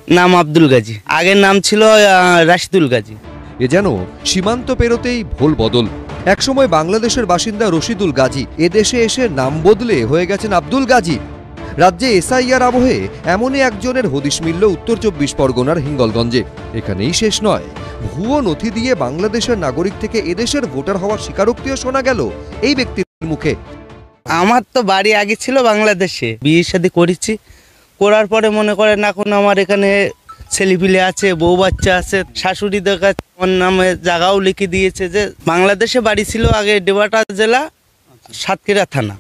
নাম আব্দুল গাজী, আগের নাম ছিল রাশিদুল গাজী। এ যেন সীমান্ত পেরোতেই ভোল বদল। একসময় বাংলাদেশের বাসিন্দা রশিদুল গাজী এদেশে এসে নাম বদলে হয়ে গেছেন আব্দুল গাজী। রাজ্যে এসআইআর আবহে এমনই একজনের হদিশ মিলল উত্তর ২৪ পরগনার হিঙ্গলগঞ্জে। এখানেই শেষ নয়, ভুয়ো নথি দিয়ে বাংলাদেশের নাগরিক থেকে এদেশের ভোটার হওয়ার স্বীকারোক্তিও শোনা গেল এই ব্যক্তির মুখে। আমার তো বাড়ি আগে ছিল বাংলাদেশে, বিয়ের সাথে করেছি, করার পরে মনে করেন এখন আমার এখানে ছেলেপিলে আছে, বউ বাচ্চা আছে, শাশুড়িদের কাছে আমার নামে জায়গাও লিখে দিয়েছে। যে বাংলাদেশে বাড়ি ছিল আগে ডেবাটা জেলা, সাতক্ষীরা থানা।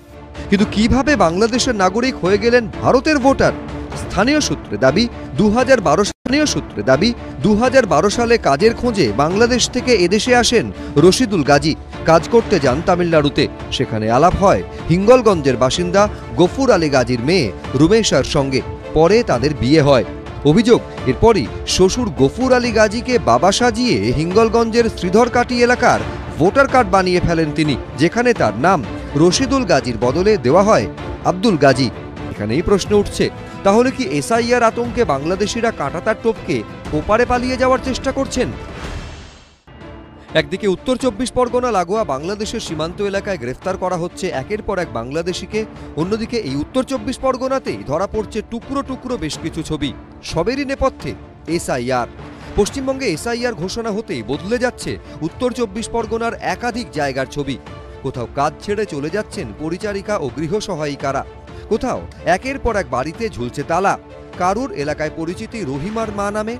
কিন্তু কিভাবে বাংলাদেশের নাগরিক হয়ে গেলেন ভারতের ভোটার? স্থানীয় সূত্রে দাবি 2012 সালে কাজের খোঁজে বাংলাদেশ থেকে এদেশে আসেন রশিদুল গাজী। কাজ করতে যান তামিলনাড়ুতে। সেখানে আলাপ হয় হিঙ্গলগঞ্জের বাসিন্দা গফুর আলী গাজীর মেয়ে রুমেশার সঙ্গে। পরে তাদের বিয়ে হয়। অভিযোগ, এরপরই শ্বশুর গফুর আলী গাজীকে বাবা সাজিয়ে হিঙ্গলগঞ্জের শ্রীধরকাটি এলাকার ভোটার কার্ড বানিয়ে ফেলেন তিনি, যেখানে তার নাম রশিদুল গাজীর বদলে দেওয়া হয় আব্দুল গাজী। এখানেই প্রশ্ন উঠছে, তাহলে কি এসআইআর আতঙ্কে বাংলাদেশিরা কাঁটাতার টপকে ওপারে পালিয়ে যাওয়ার চেষ্টা করছেন? একদিকে উত্তর ২৪ পরগনা লাগোয়া বাংলাদেশের সীমান্ত এলাকায় গ্রেফতার করা হচ্ছে একের পর এক বাংলাদেশিকে, অন্যদিকে এই উত্তর ২৪ পরগনাতেই ধরা পড়ছে টুকরো টুকরো বেশ কিছু ছবি। সবেরই নেপথ্যে এসআইআর। পশ্চিমবঙ্গে এসআইআর ঘোষণা হতেই বদলে যাচ্ছে উত্তর ২৪ পরগনার একাধিক জায়গার ছবি। কোথাও কাজ ছেড়ে চলে যাচ্ছেন পরিচারিকা ও গৃহসহায়িকারা, কোথাও একের পর এক বাড়িতে ঝুলছে তালা। কারুর এলাকায় পরিচিতি রহিমার মা নামে,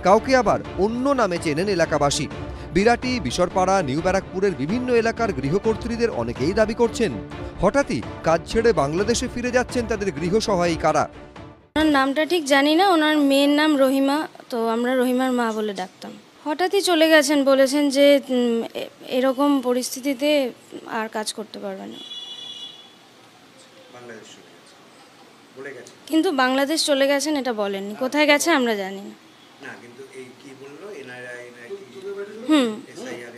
কাউকে আবার অন্য নামে চেনেন এলাকাবাসী। বিরাটি, বিশরপাড়া, নিউ ব্যারাকপুরের বিভিন্ন এলাকার গৃহকর্ত্রীদের অনেকেই দাবি করছেন হঠাৎই কাজ ছেড়ে বাংলাদেশে ফিরে যাচ্ছেন তাদের গৃহসহায়িকারা। ওনার নামটা ঠিক জানি না, ওনার মেয়ের নাম রহিমা, তো আমরা রহিমার মা বলে ডাকতাম। হঠাৎই চলে গেছেন, বলেছেন যে এরকম পরিস্থিতিতে আর কাজ করতে পারবে না। কিন্তু বাংলাদেশ চলে গেছেন এটা বলেননি, কোথায় গেছে আমরা জানি না।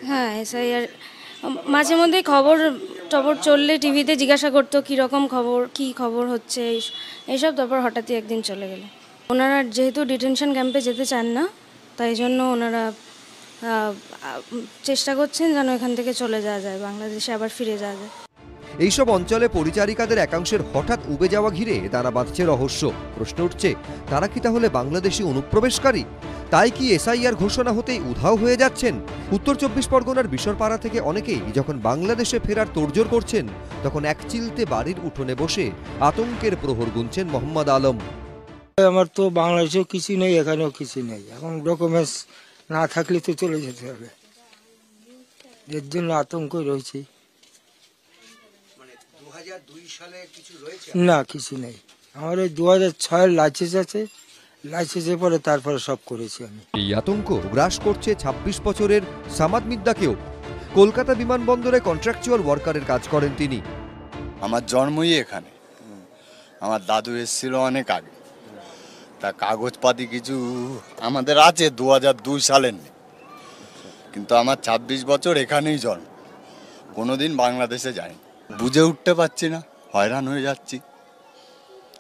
হ্যাঁ, এসআইআর মাঝে মধ্যে খবর চললে টিভিতে জিজ্ঞাসা করতো কীরকম খবর, কী খবর হচ্ছে এইসব, তারপর হঠাৎই একদিন চলে গেল। ওনারা যেহেতু ডিটেনশন ক্যাম্পে যেতে চান না, তাই জন্য ওনারা চেষ্টা করছেন যেন এখান থেকে চলে যাওয়া যায়, বাংলাদেশে আবার ফিরে যাওয়া যায়। এইসব অঞ্চলে পরিচারিকাদের একাংশের হঠাৎ উবে যাওয়া ঘিরে দানা বাঁধছে রহস্য। প্রশ্ন উঠছে, তারা কি তাহলে বাংলাদেশি অনুপ্রবেশকারী? তাই কি এসআইআর ঘোষণা হতেই উধাও হয়ে যাচ্ছেন? উত্তর ২৪ পরগনার বিশরপাড়া থেকে অনেকেই যখন বাংলাদেশে ফেরার তোড়জোড় করছেন, তখন একচিলতে বাড়ির উঠোনে বসে আতঙ্কের প্রহর গুনছেন মোহাম্মদ আলম। আমার তো বাংলাদেশেও কিছু নেই, এখানেও কিছু নেই। এখন ডকুমেন্টস না থাকলে তো চলে যেতে হবে, এর জন্য আতঙ্ক রয়েছে। না, কিছু নেই। আমার ওই 2006-এর লাইসেন্স আছে, লাইসেন্সের পরে তারপরে সব করেছি আমি। এই আতঙ্ক গ্রাস করছে ২৬ বছরের সামাদ মিদ্দাকেও। কলকাতা বিমানবন্দরে কন্ট্রাকচুয়াল ওয়ার্কারের কাজ করেন তিনি। আমার জন্মই এখানে, আমার দাদু এসেছিল অনেক আগে, তা কাগজপাতি কিছু আমাদের আছে 2002 সালের নেই, কিন্তু আমার ২৬ বছর এখানেই জন্ম, কোনোদিন বাংলাদেশে যাইনি। বুঝে উঠতে পারছি না, হয়রান হয়ে যাচ্ছি,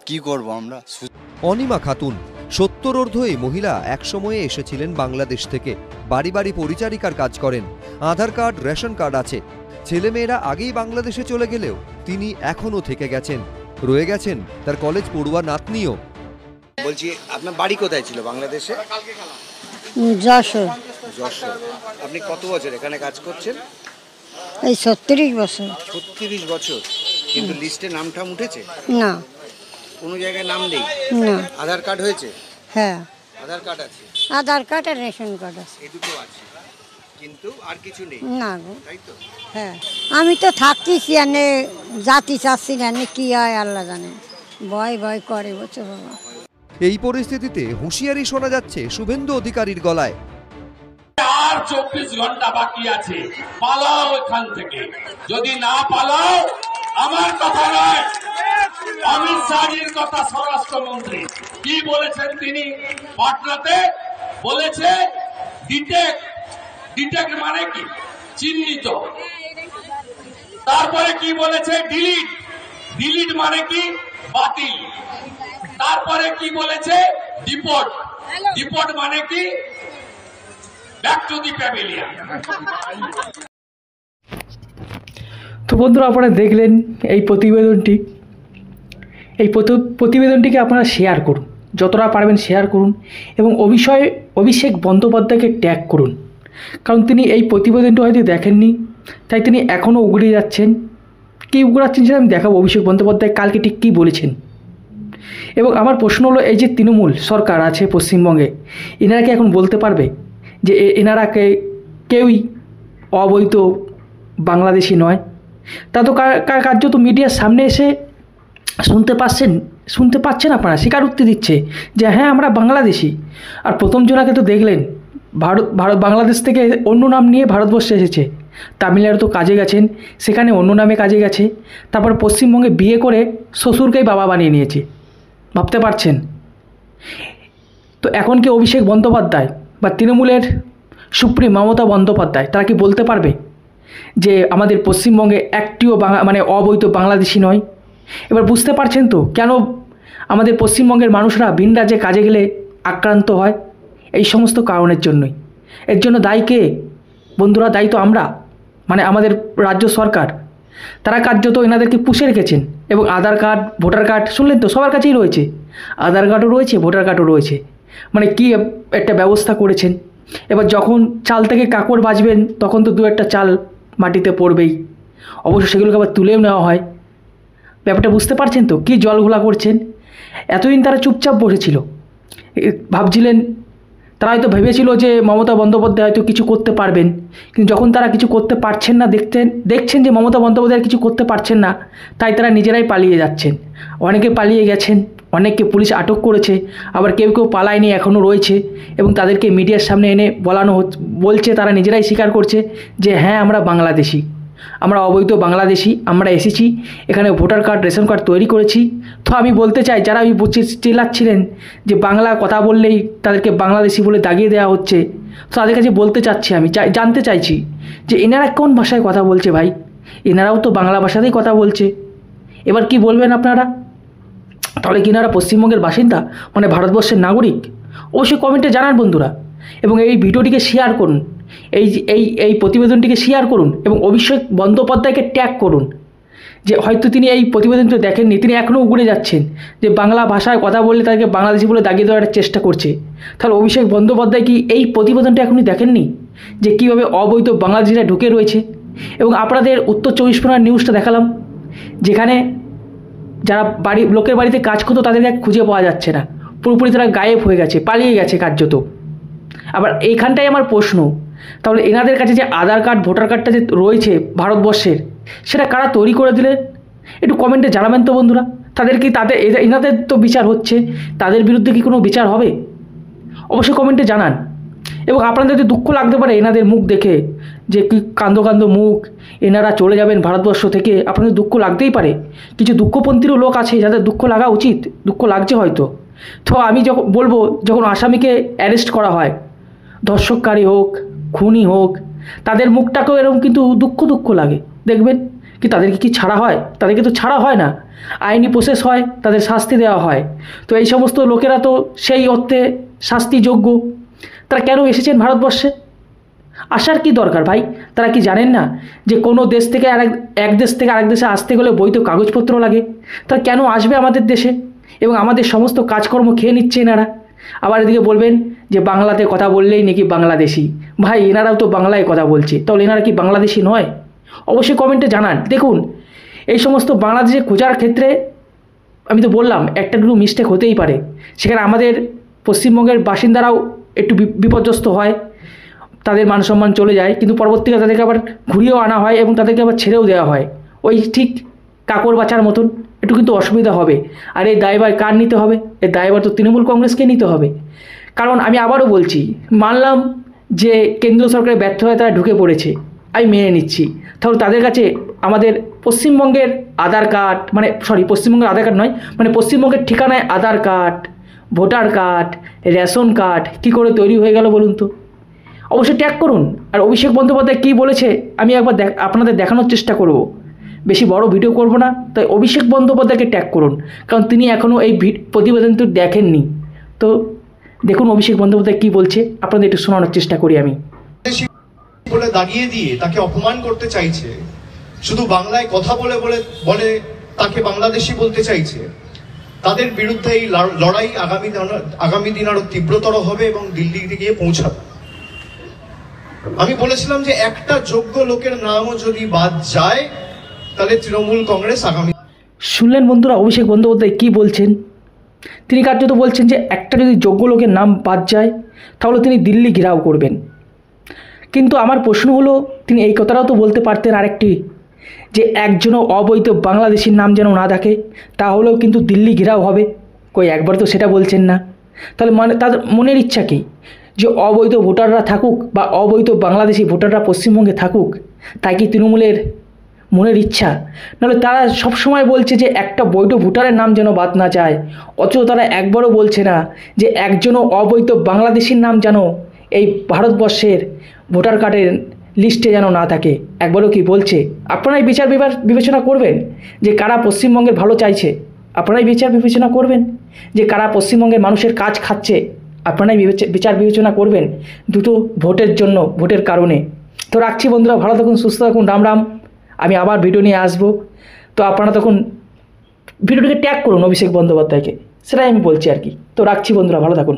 কি করব আমরা। অনিমা খাতুন ৭০ এই মহিলা একসময়ে এসেছিলেন বাংলাদেশ থেকে। বাড়ি বাড়ি পরিচারিকার কাজ করেন, আধার কার্ড, রেশন কার্ড আছে। ছেলেমেয়েরা আগেই বাংলাদেশে চলে গেলেও তিনি এখনো থেকে গেছেন। রয়ে গেছেন তার কলেজ পড়ুয়া নাতনিও। বলছি, আপনার বাড়ি কোথায় ছিল বাংলাদেশে? যশোর। যশোর। আপনি কত বছর এখানে কাজ করছেন? এই ৩৬ বছর। ৩৬ বছর। কিন্তু লিস্টে নামটা উঠেছে না, কোনো জায়গায় নাম নেই? না। আধার কার্ড হয়েছে? হ্যাঁ, আধার কার্ড আছে, আধার কার্ড আর রেশন কার্ড আছে, এই দুটো আছে, কিন্তু আর কিছু নেই। না গো, তাই তো? হ্যাঁ। আমি তো থাকতেছি এনে, জাতি চাচ্ছি না, কি হয় আল্লাহ জানে, ভয় ভয় করে বলছো বাবা। এই পরিস্থিতিতে হুঁশিয়ারি শোনা যাচ্ছে শুভেন্দু অধিকারীর গলায়। আর 24 ঘন্টা বাকি আছে, পালাও এখান থেকে। যদি না পালাও, আমার কথা নয়, অমিত শাহের কথা। স্বরাষ্ট্রমন্ত্রী কি বলেছেন তিনি পাটনাতে? বলেছে ডিটেক্ট মানে কি? চিহ্নিত। তারপরে কি বলেছে? ডিলিট মানে কি? বাতিল। তারপরে কি বলেছে? ডিপোর্ট। ডিপোর্ট মানে কি? Back to the pavilion. তো বন্ধুরা, আপনারা দেখলেন এই প্রতিবেদনটি। এই প্রতিবেদনটিকে আপনারা শেয়ার করুন, যতটা পারবেন শেয়ার করুন, এবং অভিষেক বন্দ্যোপাধ্যায়কে ট্যাগ করুন, কারণ তিনি এই প্রতিবেদনটি হয়তো দেখেননি, তাই তিনি এখনও উগড়ে যাচ্ছেন। কী উগড়াচ্ছেন সেটা আমি দেখাবো, অভিষেক বন্দ্যোপাধ্যায় কালকে ঠিক কী বলেছেন। এবং আমার প্রশ্ন হলো, এই যে তৃণমূল সরকার আছে পশ্চিমবঙ্গে, এনারা কি এখন বলতে পারবে যে এনারা কেউই অবৈধ বাংলাদেশি নয়? তা তো কার্যত মিডিয়ার সামনে এসে শুনতে পাচ্ছেন আপনারা, স্বীকারোক্তি দিচ্ছে যে হ্যাঁ আমরা বাংলাদেশি। আর প্রথম জনাকে তো দেখলেন বাংলাদেশ থেকে অন্য নাম নিয়ে ভারতবর্ষে এসেছে, তামিলনাড়ু তো কাজে গেছেন, সেখানে অন্য নামে কাজে গেছে, তারপর পশ্চিমবঙ্গে বিয়ে করে শ্বশুরকেই বাবা বানিয়ে নিয়েছে, ভাবতে পারছেন? তো এখন কি অভিষেক বন্দ্যোপাধ্যায় বা তৃণমূলের সুপ্রিম মমতা বন্দ্যোপাধ্যায় তারা কি বলতে পারবে যে আমাদের পশ্চিমবঙ্গে একটিও অবৈধ বাংলাদেশি নয়? এবার বুঝতে পারছেন তো কেন আমাদের পশ্চিমবঙ্গের মানুষরা ভিন রাজ্যে কাজে গেলে আক্রান্ত হয়? এই সমস্ত কারণের জন্যই। এর জন্য দায়ী কে বন্ধুরা? দায়ী তো আমরা, আমাদের রাজ্য সরকার। তারা কার্যত এনাদেরকে পুষে রেখেছেন। এবং আধার কার্ড, ভোটার কার্ড শুনলেন তো, সবার কাছেই রয়েছে, আধার কার্ডও রয়েছে, ভোটার কার্ডও রয়েছে। কি একটা ব্যবস্থা করেছেন। এবার যখন চাল থেকে কাকড় বাজবেন, তখন তো দু একটা চাল মাটিতে পড়বেই, অবশ্য সেগুলোকে আবার তুলেও নেওয়া হয়। ব্যাপারটা বুঝতে পারছেন তো কী জল ঘোলা করছেন? এতদিন তারা চুপচাপ বসেছিল, ভাবছিলেন, তারা হয়তো ভেবেছিল যে মমতা বন্দ্যোপাধ্যায় হয়তো কিছু করতে পারবেন, কিন্তু যখন তারা কিছু করতে পারছেন না, দেখছেন যে মমতা বন্দ্যোপাধ্যায় কিছু করতে পারছেন না, তাই তারা নিজেরাই পালিয়ে যাচ্ছেন। অনেকে পালিয়ে গেছেন, অনেককে পুলিশ আটক করেছে, আবার কেউ কেউ পালায়নি, এখনও রয়েছে, এবং তাদেরকে মিডিয়ার সামনে এনে বলছে, তারা নিজেরাই স্বীকার করছে যে হ্যাঁ আমরা বাংলাদেশি, আমরা অবৈধ বাংলাদেশি, আমরা এসেছি এখানে, ভোটার কার্ড, রেশন কার্ড তৈরি করেছি। তো আমি বলতে চাই, যারা ওই চিল্লাচ্ছিলেন যে বাংলা কথা বললেই তাদেরকে বাংলাদেশি বলে দাগিয়ে দেওয়া হচ্ছে, তো তাদের কাছে বলতে চাচ্ছি, আমি জানতে চাইছি যে এনারা কোন ভাষায় কথা বলছে ভাই? এনারাও তো বাংলা ভাষাতেই কথা বলছে। এবার কি বলবেন আপনারা? তাহলে কি এনারা পশ্চিমবঙ্গের বাসিন্দা, ভারতবর্ষের নাগরিক? অবশ্যই কমেন্টে জানান বন্ধুরা, এবং এই ভিডিওটিকে শেয়ার করুন, এই প্রতিবেদনটিকে শেয়ার করুন, এবং অভিষেক বন্দ্যোপাধ্যায়কে ট্যাগ করুন যে হয়তো তিনি এই প্রতিবেদনটি দেখেননি, তিনি এখনও উগড়ে যাচ্ছেন যে বাংলা ভাষায় কথা বললে তাদেরকে বাংলাদেশি বলে দাগিয়ে দেওয়ার চেষ্টা করছে। তাহলে অভিষেক বন্দ্যোপাধ্যায় কি এই প্রতিবেদনটা এখনই দেখেননি যে কীভাবে অবৈধ বাংলাদেশিরা ঢুকে রয়েছে? এবং আপনাদের উত্তর 24 পরগনার নিউজটা দেখালাম, যেখানে যারা লোকের বাড়িতে কাজ করতো তাদেরকে খুঁজে পাওয়া যাচ্ছে না, পুরোপুরি তারা গায়েব হয়ে গেছে, পালিয়ে গেছে কার্যত। আবার এইখানটাই আমার প্রশ্ন, তাহলে এনাদের কাছে যে আধার কার্ড, ভোটার কার্ডটা যে রয়েছে ভারতবর্ষের, সেটা কারা তৈরি করে দিলেন? একটু কমেন্টে জানাবেন তো বন্ধুরা। এনাদের তো বিচার হচ্ছে, তাদের বিরুদ্ধে কি কোনো বিচার হবে? অবশ্যই কমেন্টে জানান। এবং আপনাদের যদি দুঃখ লাগতে পারে এনাদের মুখ দেখে, যে কি কান্দ মুখ, এনারা চলে যাবেন ভারতবর্ষ থেকে, আপনাদের দুঃখ লাগতেই পারে। কিছু দুঃখপন্থীরও লোক আছে যাদের দুঃখ লাগা উচিত, দুঃখ লাগছে হয়তো। তো আমি বলবো, যখন আসামিকে অ্যারেস্ট করা হয়, ধর্ষককারী হোক, খুনি হোক, তাদের মুখটাকেও এরকম কিন্তু দুঃখ লাগে, দেখবেন কি তাদেরকে কি ছাড়া হয়? তাদেরকে তো ছাড়া হয় না, আইনি প্রসেস হয়, তাদের শাস্তি দেওয়া হয়। তো এই সমস্ত লোকেরা তো সেই অর্থে শাস্তিযোগ্য। তারা কেন এসেছেন ভারতবর্ষে? আসার কি দরকার ভাই? তারা কি জানেন না যে কোনো দেশ থেকে এক দেশ থেকে আরেক দেশে আসতে গেলে বৈধ কাগজপত্র লাগে? তারা কেন আসবে আমাদের দেশে এবং আমাদের সমস্ত কাজকর্ম খেয়ে নিচ্ছে এনারা? আবার এদিকে বলবেন যে বাংলাতে কথা বললেই নাকি বাংলাদেশি। ভাই, এনারাও তো বাংলায় কথা বলছে, তাহলে এনারা কি বাংলাদেশি নয়? অবশ্যই কমেন্টে জানান। দেখুন, এই সমস্ত বাংলাদেশে খোঁজার ক্ষেত্রে আমি তো বললাম একটা দুটো মিস্টেক হতেই পারে, সেখানে আমাদের পশ্চিমবঙ্গের বাসিন্দারাও একটু বিপর্যস্ত হয়, তাদের মান সম্মান চলে যায়, কিন্তু পরবর্তীকালে তাদেরকে আবার ঘুরিয়েও আনা হয় এবং তাদেরকে আবার ছেড়েও দেওয়া হয়, ওই ঠিক কাকড় বাছার মতন। একটু কিন্তু অসুবিধা হবে। আর এই দায়ভার কার নিতে হবে? এই দায়ভার তো তৃণমূল কংগ্রেসকে নিতে হবে। কারণ আমি আবারও বলছি, মানলাম যে কেন্দ্র সরকারের ব্যর্থ হয়ে তারা ঢুকে পড়েছে, আমি মেনে নিচ্ছি, তাহলে তাদের কাছে আমাদের পশ্চিমবঙ্গের আধার কার্ড, পশ্চিমবঙ্গের আধার কার্ড নয়, পশ্চিমবঙ্গের ঠিকানায় Aadhaar card, voter card, ration card কী করে তৈরি হয়ে গেল বলুন তো? অবশ্যই ট্যাগ করুন। আর অভিষেক বন্দ্যোপাধ্যায় কী বলেছে আমি একবার আপনাদের দেখানোর চেষ্টা করব। বেশি বড় ভিডিও করব না, তাই অভিষেক বন্দ্যোপাধ্যায়কে ট্যাগ করুন, কারণ তিনি এখনও এই প্রতিবেদনটি দেখেননি। তো দেখুন অভিষেক বন্দ্যোপাধ্যায় কী বলছে, আপনাদের একটু শোনানোর চেষ্টা করি আমি। বলে দাগিয়ে দিয়ে তাকে অপমান করতে চাইছে, শুধু বাংলায় কথা বলে বলে বলে তাকে বাংলাদেশি বলতে চাইছে, তাদের বিরুদ্ধে এই লড়াই আগামী দিন আরো তীব্রতর হবে এবং দিল্লিতে গিয়ে পৌঁছাবে। আমি বলেছিলাম যে একটা যোগ্য লোকের নামও যদি বাদ যায় তাহলে তৃণমূল কংগ্রেস আগামী। শুনলেন বন্ধুরা অভিষেক বন্দ্যোপাধ্যায় কী বলছেন। তিনি কার্যত বলছেন যে একটা যদি যোগ্য লোকের নাম বাদ যায় তাহলে তিনি দিল্লি ঘেরাও করবেন। কিন্তু আমার প্রশ্ন হলো, তিনি এই কথাটাও তো বলতে পারতেন আরেকটি, যে একজনও অবৈধ বাংলাদেশির নাম যেন না থাকে, তাহলেও কিন্তু দিল্লি ঘেরাও হবে। কই একবার তো সেটা বলছেন না। তাহলে মানে তাদের মনের ইচ্ছা কী, যে অবৈধ ভোটাররা থাকুক বা অবৈধ বাংলাদেশি ভোটাররা পশ্চিমবঙ্গে থাকুক, তাই কি তৃণমূলের মনের ইচ্ছা? নাহলে তারা সবসময় বলছে যে একটা বৈধ ভোটারের নাম যেন বাদ না যায়, অথচ তারা একবারও বলছে না যে একজনও অবৈধ বাংলাদেশির নাম যেন এই ভারতবর্ষের ভোটার কার্ডের লিস্টে যেন না থাকে। একবারও কি বলছে? আপনারাই বিচার বিবেচনা করবেন যে কারা পশ্চিমবঙ্গের ভালো চাইছে, আপনারাই বিচার বিবেচনা করবেন যে কারা পশ্চিমবঙ্গের মানুষের কাজ খাচ্ছে, আপনারাই বিচার বিবেচনা করবেন দুটো ভোটের জন্য, ভোটের কারণে। তো রাখছি বন্ধুরা, ভালো থাকুন, সুস্থ থাকুন, রাম রাম। আমি আবার ভিডিও নিয়ে আসবো, তো আপনারা তখন ভিডিওটিকে ট্যাগ করুন অভিষেক বন্দ্যোপাধ্যায়কে, সেটাই আমি বলছি আর কি। তো রাখছি বন্ধুরা, ভালো থাকুন।